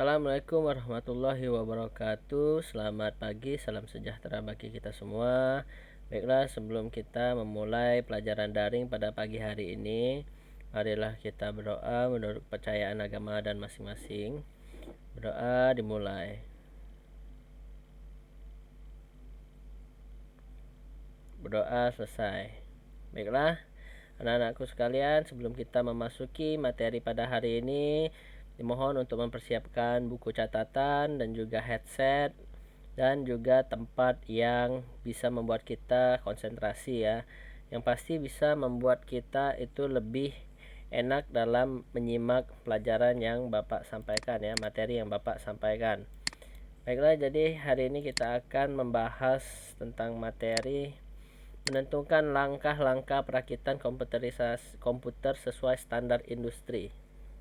Assalamualaikum warahmatullahi wabarakatuh. Selamat pagi, salam sejahtera bagi kita semua. Baiklah, sebelum kita memulai pelajaran daring pada pagi hari ini, marilah kita berdoa menurut kepercayaan agama dan masing-masing. Berdoa dimulai. Berdoa selesai. Baiklah, anak-anakku sekalian, sebelum kita memasuki materi pada hari ini, dimohon untuk mempersiapkan buku catatan dan juga headset dan juga tempat yang bisa membuat kita konsentrasi ya. Yang pasti bisa membuat kita itu lebih enak dalam menyimak pelajaran yang Bapak sampaikan ya, materi yang Bapak sampaikan. Baiklah, jadi hari ini kita akan membahas tentang materi menentukan langkah-langkah perakitan komputer sesuai standar industri.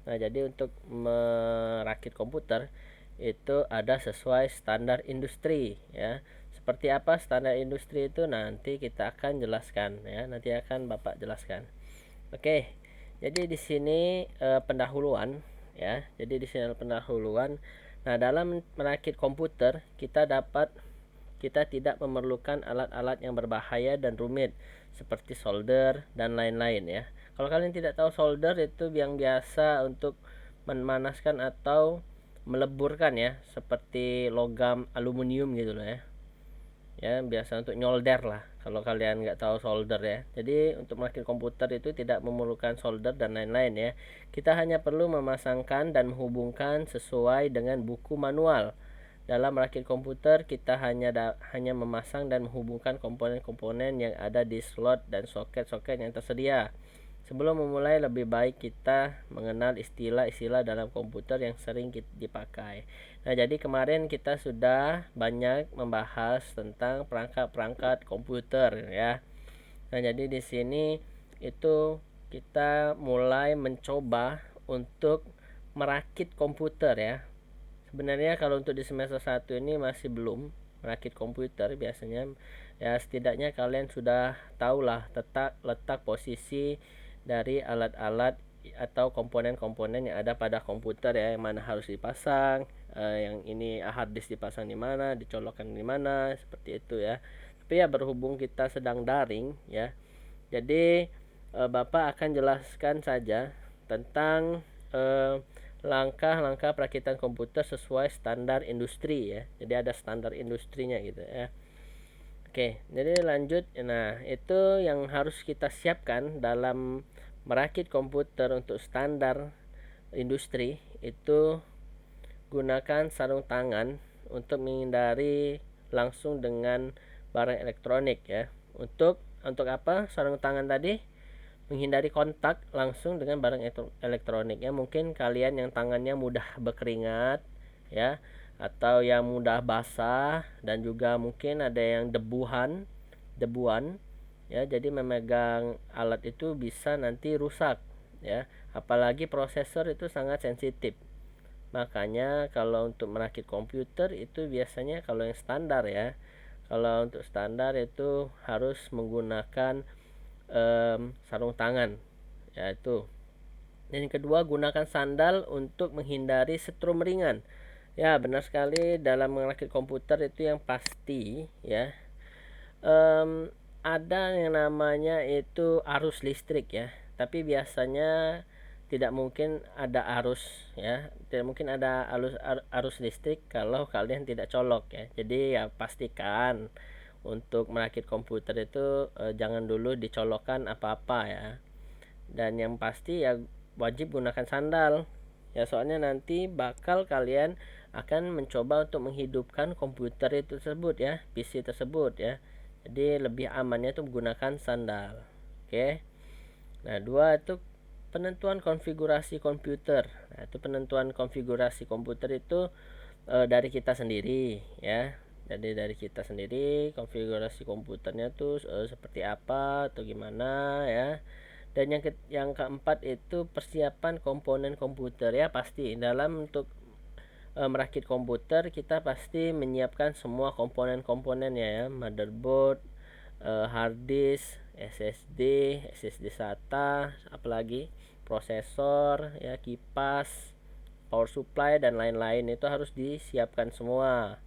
Nah, jadi untuk merakit komputer itu ada sesuai standar industri ya. Seperti apa standar industri itu nanti kita akan jelaskan ya. Nanti akan Bapak jelaskan. Oke. Jadi di sini pendahuluan ya. Jadi di sini pendahuluan. Nah, dalam merakit komputer kita tidak memerlukan alat-alat yang berbahaya dan rumit seperti solder dan lain-lain ya. Kalau kalian tidak tahu, solder itu yang biasa untuk memanaskan atau meleburkan ya, seperti logam aluminium gitu loh ya. Ya, biasa untuk nyolder lah kalau kalian nggak tahu solder ya. Jadi untuk merakit komputer itu tidak memerlukan solder dan lain-lain ya. Kita hanya perlu memasangkan dan menghubungkan sesuai dengan buku manual. Dalam merakit komputer, kita hanya memasang dan menghubungkan komponen-komponen yang ada di slot dan soket-soket yang tersedia. Sebelum memulai, lebih baik kita mengenal istilah-istilah dalam komputer yang sering dipakai. Nah, jadi kemarin kita sudah banyak membahas tentang perangkat-perangkat komputer ya. Nah, jadi di sini itu kita mulai mencoba untuk merakit komputer ya. Sebenarnya kalau untuk di semester 1 ini masih belum merakit komputer biasanya. Ya, setidaknya kalian sudah tahulah letak posisi dari alat-alat atau komponen-komponen yang ada pada komputer ya, yang mana harus dipasang, yang ini hard disk dipasang di mana, dicolokkan di mana, seperti itu ya. Tapi ya berhubung kita sedang daring ya, jadi Bapak akan jelaskan saja tentang langkah-langkah perakitan komputer sesuai standar industri ya. Jadi ada standar industrinya gitu ya. Oke, jadi lanjut. Nah, itu yang harus kita siapkan dalam merakit komputer untuk standar industri. Itu gunakan sarung tangan untuk menghindari langsung dengan barang elektronik ya. Untuk apa sarung tangan tadi? Menghindari kontak langsung dengan barang elektronik ya. Mungkin kalian yang tangannya mudah berkeringat ya, atau yang mudah basah, dan juga mungkin ada yang debuan ya, jadi memegang alat itu bisa nanti rusak ya, apalagi prosesor itu sangat sensitif. Makanya kalau untuk merakit komputer itu biasanya kalau yang standar ya, kalau untuk standar itu harus menggunakan sarung tangan yaitu. Dan yang kedua, gunakan sandal untuk menghindari setrum ringan. Ya, benar sekali, dalam merakit komputer itu yang pasti ya, ada yang namanya itu arus listrik ya. Tapi biasanya tidak mungkin ada arus ya, tidak mungkin ada arus listrik kalau kalian tidak colok ya. Jadi ya pastikan untuk merakit komputer itu jangan dulu dicolokkan apa-apa ya. Dan yang pasti ya wajib gunakan sandal ya, soalnya nanti bakal kalian akan mencoba untuk menghidupkan komputer itu tersebut ya, PC tersebut ya. Jadi lebih amannya itu menggunakan sandal. Oke. Nah, dua itu penentuan konfigurasi komputer. Nah, itu penentuan konfigurasi komputer itu dari kita sendiri ya. Jadi dari kita sendiri konfigurasi komputernya tuh seperti apa atau gimana ya. Dan yang keempat itu persiapan komponen komputer ya. Pasti dalam untuk merakit komputer kita pasti menyiapkan semua komponen-komponennya ya, motherboard, hard disk, SSD SATA, apalagi prosesor ya, kipas power supply dan lain-lain itu harus disiapkan semua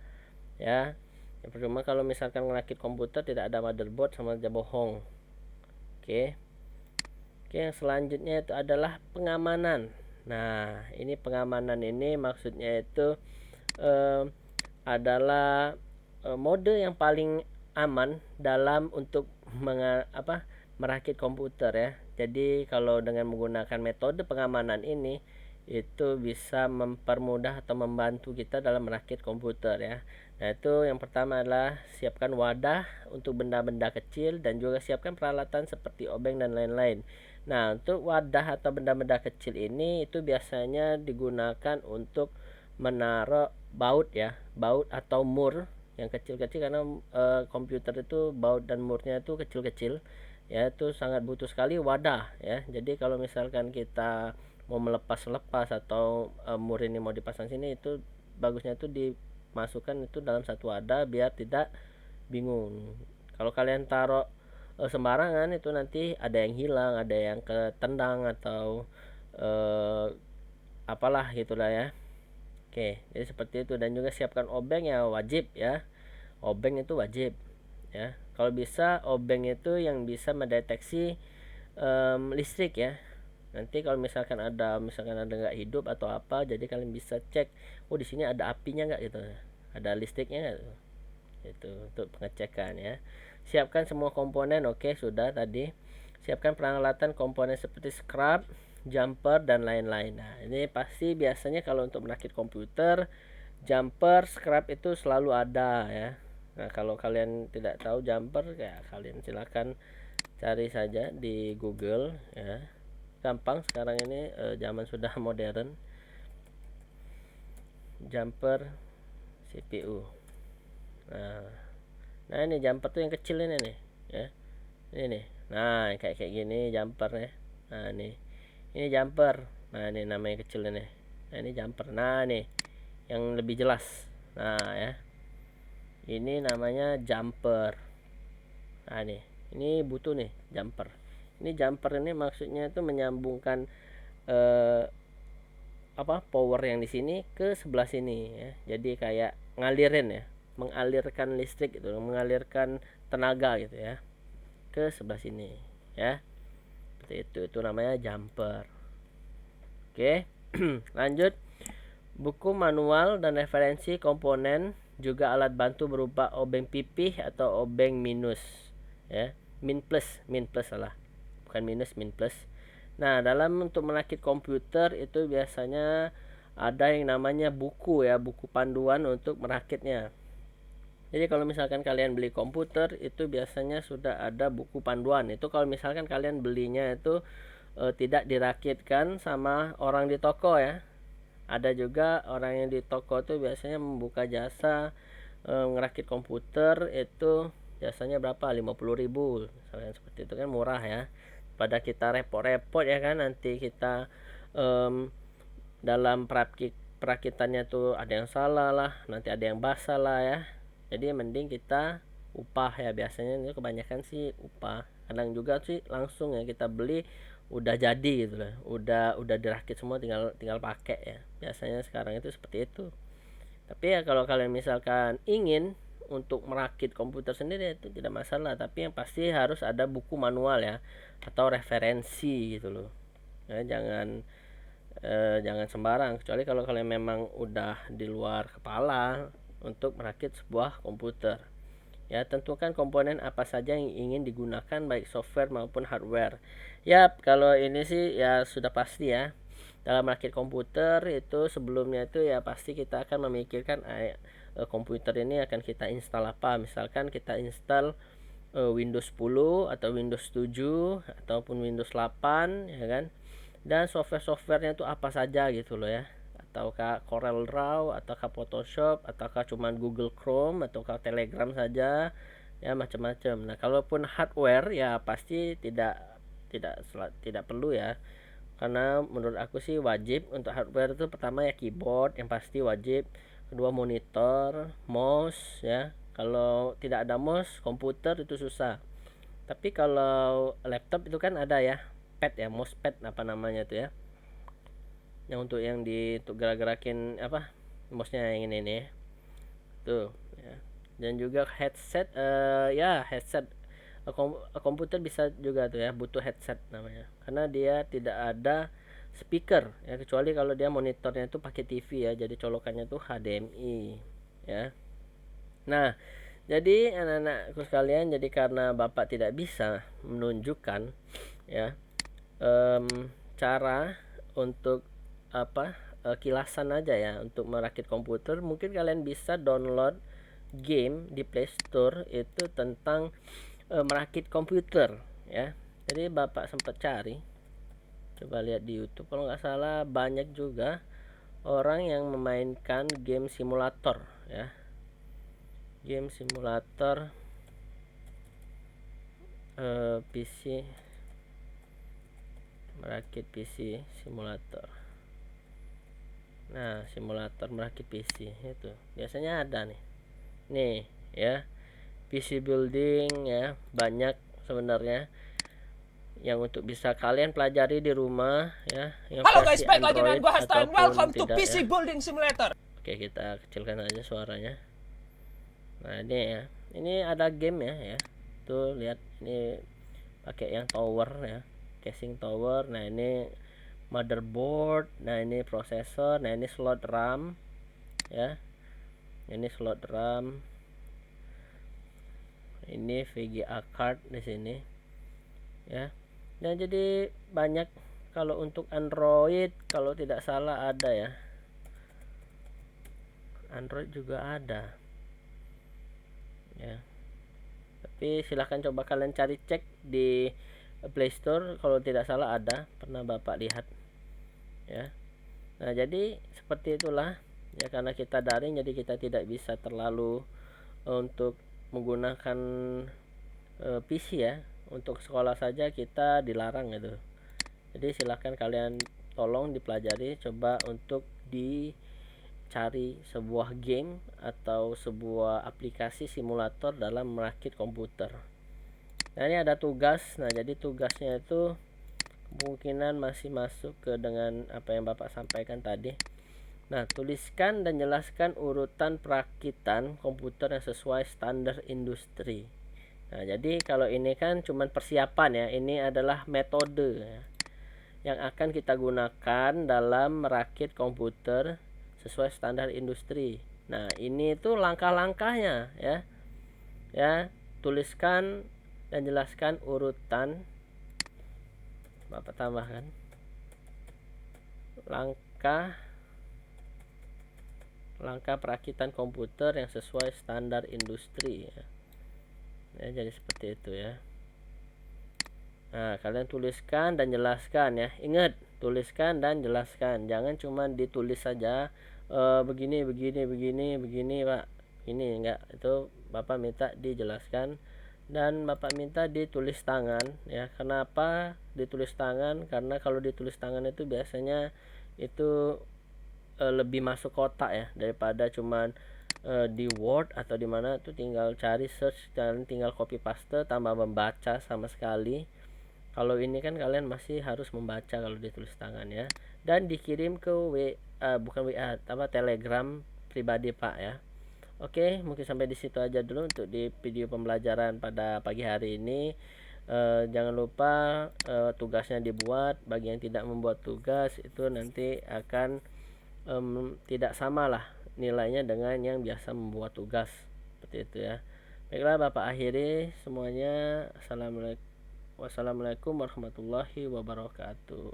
ya. Yang pertama kalau misalkan ngerakit komputer tidak ada motherboard sama aja bohong. Oke. Oke, yang selanjutnya itu adalah pengamanan. Nah, ini pengamanan ini maksudnya itu adalah mode yang paling aman dalam untuk merakit komputer ya. Jadi kalau dengan menggunakan metode pengamanan ini itu bisa mempermudah atau membantu kita dalam merakit komputer ya. Nah, itu yang pertama adalah siapkan wadah untuk benda-benda kecil dan juga siapkan peralatan seperti obeng dan lain-lain. Nah, untuk wadah atau benda-benda kecil ini itu biasanya digunakan untuk menaruh baut ya, baut atau mur yang kecil-kecil karena komputer itu baut dan murnya itu kecil-kecil ya, itu sangat butuh sekali wadah ya. Jadi kalau misalkan kita mau melepas atau mur ini mau dipasang sini, itu bagusnya itu dimasukkan itu dalam satu wadah biar tidak bingung. Kalau kalian taruh sembarangan itu nanti ada yang hilang, ada yang ketendang atau apalah gitulah ya. Oke, jadi seperti itu. Dan juga siapkan obeng ya, wajib ya. Obeng itu wajib ya. Kalau bisa obeng itu yang bisa mendeteksi listrik ya. Nanti kalau misalkan ada nggak hidup atau apa, jadi kalian bisa cek, oh di sini ada apinya nggak gitu, ada listriknya nggak, itu untuk pengecekan ya. Siapkan semua komponen, oke sudah tadi. Siapkan peralatan komponen seperti scrub, jumper dan lain-lain. Nah ini pasti biasanya kalau untuk merakit komputer, jumper, scrub itu selalu ada ya. Nah kalau kalian tidak tahu jumper ya kalian silakan cari saja di Google ya. Gampang sekarang ini zaman sudah modern. Jumper CPU. Nah ini jumper tuh yang kecil ini nih ya. Ini nih. Nah kayak gini jumper ya. Nah ini jumper. Nah ini namanya kecil ini. Nah ini jumper. Nah nih yang lebih jelas. Nah ya, ini namanya jumper. Nah ini butuh nih jumper. Ini jumper ini maksudnya itu menyambungkan power yang di sini ke sebelah sini ya. Jadi kayak ngalirin ya, mengalirkan listrik gitu, mengalirkan tenaga gitu ya ke sebelah sini ya. Seperti itu namanya jumper. Oke. Lanjut. Buku manual dan referensi komponen, juga alat bantu berupa obeng pipih atau obeng minus ya, min plus salah, bukan minus, min plus. Nah dalam untuk merakit komputer itu biasanya ada yang namanya buku ya, buku panduan untuk merakitnya. Jadi kalau misalkan kalian beli komputer itu biasanya sudah ada buku panduan. Itu kalau misalkan kalian belinya itu tidak dirakitkan sama orang di toko ya. Ada juga orang yang di toko tuh biasanya membuka jasa ngerakit komputer, itu jasanya berapa, 50.000 misalnya, seperti itu kan murah ya, pada kita repot-repot ya kan, nanti kita dalam perakitannya tuh ada yang salah lah, nanti ada yang basah lah ya. Jadi mending kita upah ya, biasanya itu kebanyakan sih upah, kadang juga sih langsung ya kita beli udah jadi gitu lah, udah dirakit semua, tinggal pakai ya, biasanya sekarang itu seperti itu. Tapi ya kalau kalian misalkan ingin untuk merakit komputer sendiri itu tidak masalah, tapi yang pasti harus ada buku manual ya atau referensi gitu loh ya. Jangan sembarang, kecuali kalau kalian memang udah di luar kepala untuk merakit sebuah komputer ya. Tentukan komponen apa saja yang ingin digunakan, baik software maupun hardware. Kalau ini sih ya sudah pasti ya, dalam merakit komputer itu sebelumnya itu ya pasti kita akan memikirkan komputer ini akan kita install apa. Misalkan kita install Windows 10 atau Windows 7 ataupun Windows 8 ya kan, dan software-softwarenya itu apa saja gitu loh ya, ataukah Corel Draw, ataukah Photoshop, ataukah cuman Google Chrome, ataukah Telegram saja ya, macam-macam. Nah kalaupun hardware ya pasti tidak perlu ya, karena menurut aku sih wajib untuk hardware itu pertama ya keyboard yang pasti wajib, kedua monitor, mouse ya. Kalau tidak ada mouse komputer itu susah. Tapi kalau laptop itu kan ada ya pad ya, mousepad apa namanya itu ya. yang untuk yang untuk gerak-gerakin apa mouse-nya yang ini nih tuh ya. Dan juga headset ya headset komputer bisa juga tuh ya butuh headset namanya karena dia tidak ada speaker ya kecuali kalau dia monitornya itu pakai TV ya jadi colokannya tuh HDMI ya. Nah, jadi anak-anakku sekalian jadi karena Bapak tidak bisa menunjukkan ya cara untuk apa kilasan aja ya untuk merakit komputer, mungkin kalian bisa download game di Play Store itu tentang merakit komputer ya. Jadi Bapak sempat cari, coba lihat di YouTube kalau nggak salah banyak juga orang yang memainkan game simulator ya, game simulator PC, merakit PC simulator. Nah, simulator merakit PC itu biasanya ada nih ya, PC building ya, banyak sebenarnya yang untuk bisa kalian pelajari di rumah ya, yang Halo guys, versi baik lagi dengan Android gua Hastan. ataupun Welcome to tidak PC ya. Building Simulator. Oke, kita kecilkan aja suaranya. Nah, ini ya, ini ada game ya tuh lihat ini pakai yang tower ya, casing tower. Nah, ini motherboard, nah ini prosesor, nah ini slot RAM ya, ini slot RAM, ini VGA card di sini ya. Nah, jadi banyak. Kalau untuk Android kalau tidak salah ada ya, Android juga ada ya, tapi silahkan coba kalian cari cek di Play Store kalau tidak salah ada, pernah Bapak lihat ya. Nah, jadi seperti itulah ya, karena kita daring jadi kita tidak bisa terlalu untuk menggunakan PC ya. Untuk sekolah saja kita dilarang gitu. Jadi silahkan kalian tolong dipelajari, coba untuk dicari sebuah game atau sebuah aplikasi simulator dalam merakit komputer. Nah, ini ada tugas. Nah, jadi tugasnya itu kemungkinan masih masuk ke dengan apa yang Bapak sampaikan tadi. Nah, tuliskan dan jelaskan urutan perakitan komputer yang sesuai standar industri. Nah, jadi kalau ini kan cuman persiapan ya, ini adalah metode ya, yang akan kita gunakan dalam merakit komputer sesuai standar industri. Nah, ini itu langkah-langkahnya ya. Ya, tuliskan dan jelaskan urutan. Bapak tambahkan langkah perakitan komputer yang sesuai standar industri ya. Jadi seperti itu ya. Nah, kalian tuliskan dan jelaskan ya. Ingat, tuliskan dan jelaskan. Jangan cuma ditulis saja begini Pak. Ini enggak, itu Bapak minta dijelaskan dan Bapak minta ditulis tangan ya. Kenapa ditulis tangan? Karena kalau ditulis tangan itu biasanya itu lebih masuk kotak ya daripada cuman di Word atau di mana tuh tinggal cari search dan tinggal copy paste tambah membaca sama sekali. Kalau ini kan kalian masih harus membaca kalau ditulis tangan ya, dan dikirim ke bukan WA apa Telegram pribadi Pak ya. Oke, mungkin sampai di situ aja dulu untuk di video pembelajaran pada pagi hari ini. Jangan lupa tugasnya dibuat. Bagi yang tidak membuat tugas itu nanti akan tidak sama lah nilainya dengan yang biasa membuat tugas seperti itu ya. Baiklah, Bapak akhiri semuanya. Wassalamualaikum warahmatullahi wabarakatuh.